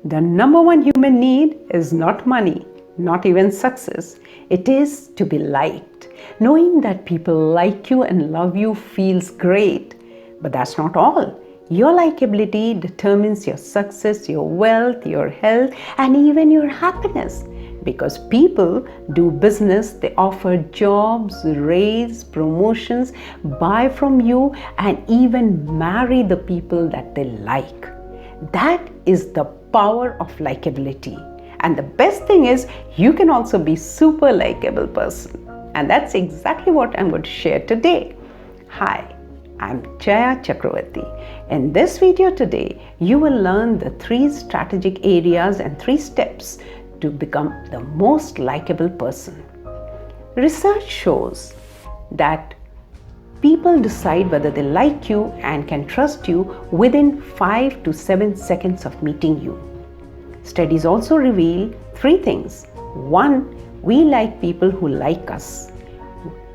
The number one human need is not money, not even success. It is to be liked. Knowing that people like you and love you feels great. But that's not all. Your likability determines your success, your wealth, your health, and even your happiness. Because people do business, they offer jobs, raise, promotions, buy from you, and even marry the people that they like. That is the power of likability. And the best thing is, you can also be super likable person. And that's exactly what I'm going to share today. Hi, I'm Jaya Chakravarty. In this video today, you will learn the 3 strategic areas and 3 steps to become the most likable person. Research shows that people decide whether they like you and can trust you within 5 to 7 seconds of meeting you. Studies also reveal 3 things. 1, we like people who like us.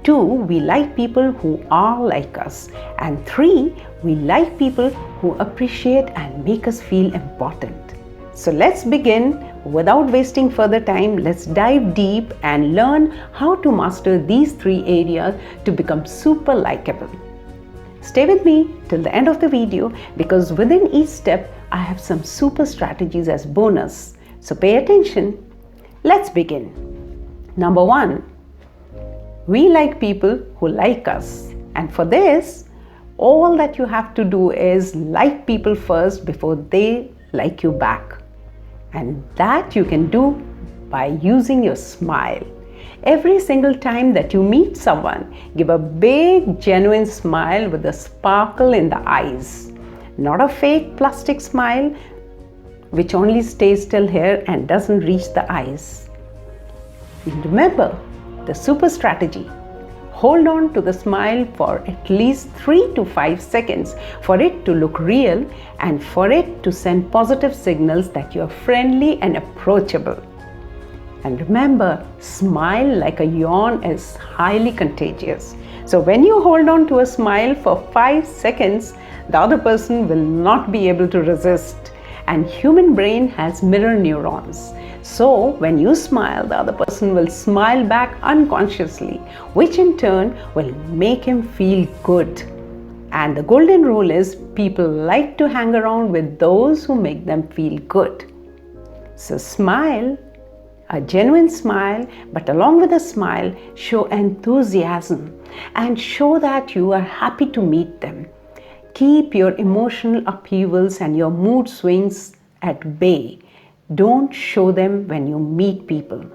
2, we like people who are like us. And 3, we like people who appreciate and make us feel important. So let's begin. Without wasting further time, let's dive deep and learn how to master these 3 areas to become super likable. Stay with me till the end of the video because within each step, I have some super strategies as bonus. So pay attention. Let's begin. Number 1, we like people who like us. And for this, all that you have to do is like people first before they like you back. And that you can do by using your smile. Every single time that you meet someone, give a big, genuine smile with a sparkle in the eyes. Not a fake plastic smile, which only stays still here and doesn't reach the eyes. Remember the super strategy. Hold on to the smile for at least 3 to 5 seconds for it to look real and for it to send positive signals that you are friendly and approachable. And remember, smile like a yawn is highly contagious. So when you hold on to a smile for 5 seconds, the other person will not be able to resist. And human brain has mirror neurons. So when you smile, the other person will smile back unconsciously, which in turn will make him feel good. And the golden rule is people like to hang around with those who make them feel good. So smile, a genuine smile, but along with a smile, show enthusiasm and show that you are happy to meet them. Keep your emotional upheavals and your mood swings at bay. Don't show them when you meet people.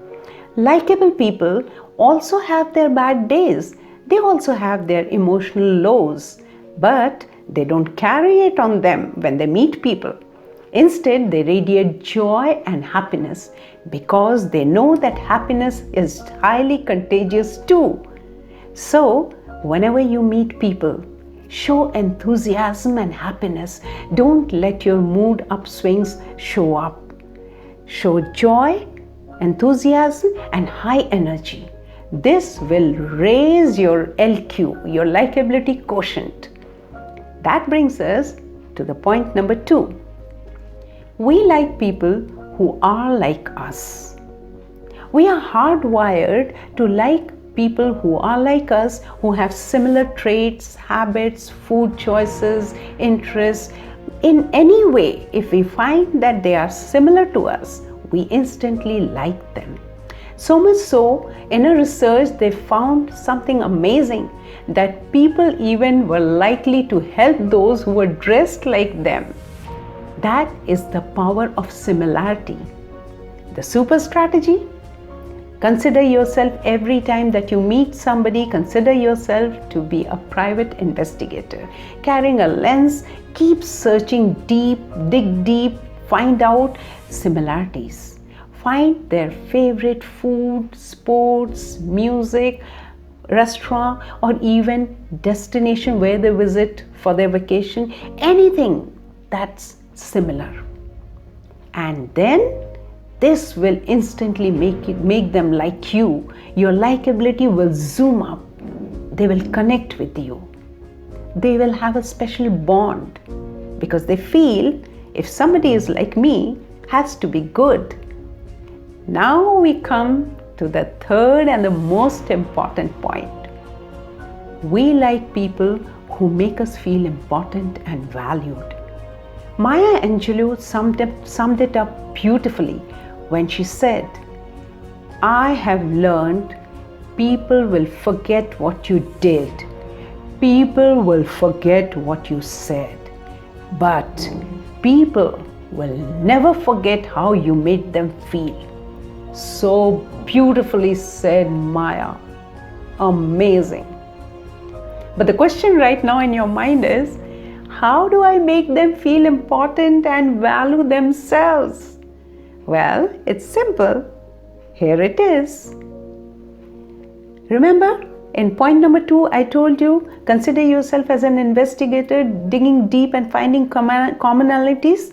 Likeable people also have their bad days. They also have their emotional lows, but they don't carry it on them when they meet people. Instead, they radiate joy and happiness because they know that happiness is highly contagious too. So, whenever you meet people, show enthusiasm and happiness. Don't let your mood upswings show up. Show joy, enthusiasm, and high energy. This will raise your LQ, your likability quotient. That brings us to the point number 2. We like people who are like us. We are hardwired to like people who are like us, who have similar traits, habits, food choices, interests. In any way, if we find that they are similar to us, we instantly like them. So much so, in a research, they found something amazing, that people even were likely to help those who were dressed like them. That is the power of similarity. The super strategy? Consider yourself every time that you meet somebody, consider yourself to be a private investigator. Carrying a lens, keep searching deep, dig deep, find out similarities. Find their favorite food, sports, music, restaurant, or even destination where they visit for their vacation. Anything that's similar. And then this will instantly make them like you. Your likability will zoom up. They will connect with you. They will have a special bond because they feel if somebody is like me, has to be good. Now we come to the third and the most important point. We like people who make us feel important and valued. Maya Angelou summed it up beautifully when she said, "I have learned people will forget what you did. People will forget what you said. But people will never forget how you made them feel." So beautifully said, Maya. Amazing. But the question right now in your mind is, how do I make them feel important and value themselves? Well, it's simple. Here it is. Remember, in point number 2, I told you, consider yourself as an investigator, digging deep and finding commonalities.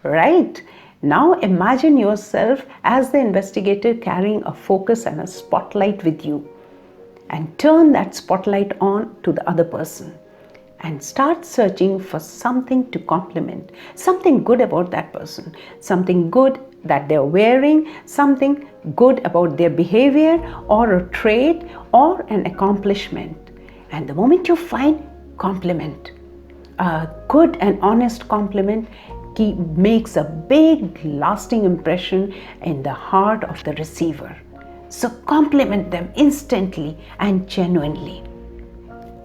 Right. Now imagine yourself as the investigator carrying a focus and a spotlight with you. And turn that spotlight on to the other person. And start searching for something to compliment, something good about that person, something good that they're wearing, something good about their behavior or a trait or an accomplishment. And the moment you find compliment, a good and honest compliment makes a big lasting impression in the heart of the receiver. So compliment them instantly and genuinely.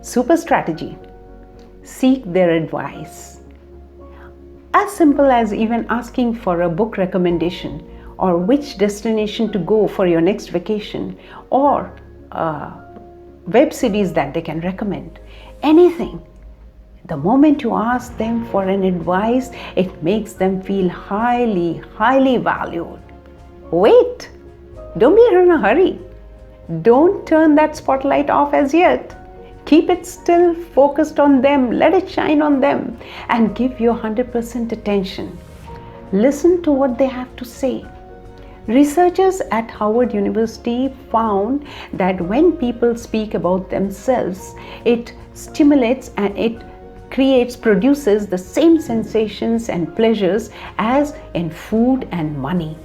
Super strategy. Seek their advice. As simple as even asking for a book recommendation or which destination to go for your next vacation or a web series that they can recommend. Anything. The moment you ask them for an advice, it makes them feel highly, highly valued. Wait, don't be in a hurry. Don't turn that spotlight off as yet. Keep it still focused on them, let it shine on them, and give your 100% attention. Listen to what they have to say. Researchers at Harvard University found that when people speak about themselves, it stimulates and it produces the same sensations and pleasures as in food and money.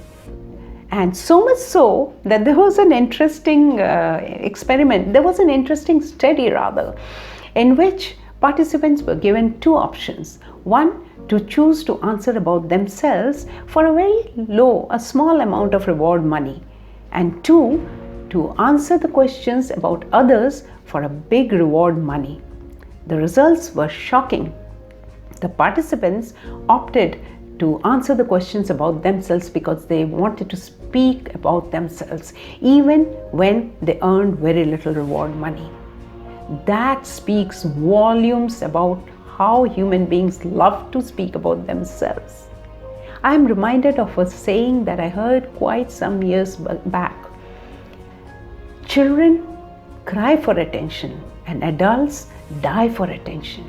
And so much so that there was an interesting study in which participants were given 2 options. One, to choose to answer about themselves for a very small amount of reward money. And 2, to answer the questions about others for a big reward money. The results were shocking. The participants opted to answer the questions about themselves because they wanted to speak about themselves even when they earned very little reward money. That speaks volumes about how human beings love to speak about themselves. I am reminded of a saying that I heard quite some years back. Children cry for attention and adults die for attention.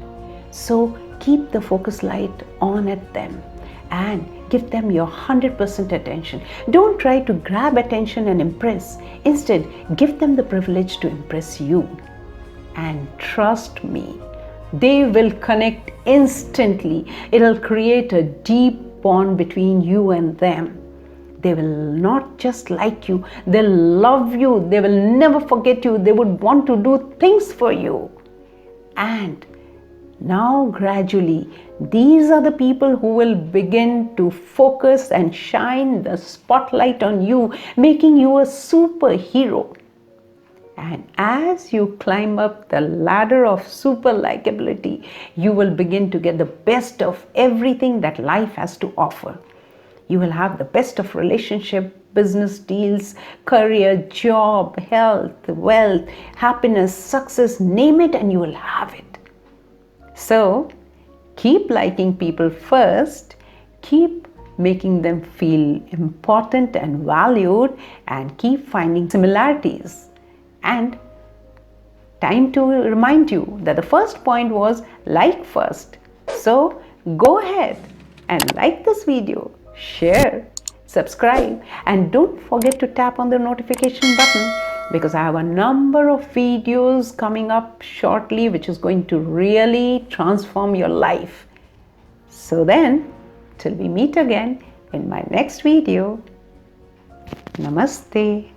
So keep the focus light on at them and give them your 100% attention. Don't try to grab attention and impress. Instead, give them the privilege to impress you. And trust me, they will connect instantly. It'll create a deep bond between you and them. They will not just like you, they'll love you, they will never forget you, they would want to do things for you. And now gradually, these are the people who will begin to focus and shine the spotlight on you, making you a superhero. And as you climb up the ladder of super likability, you will begin to get the best of everything that life has to offer. You will have the best of relationship, business deals, career, job, health, wealth, happiness, success, name it and you will have it. So, keep liking people first, keep making them feel important and valued, and keep finding similarities. And time to remind you that the first point was like first. So, go ahead and like this video, share, subscribe, and don't forget to tap on the notification button because I have a number of videos coming up shortly which is going to really transform your life. So then, till we meet again, in my next video. Namaste.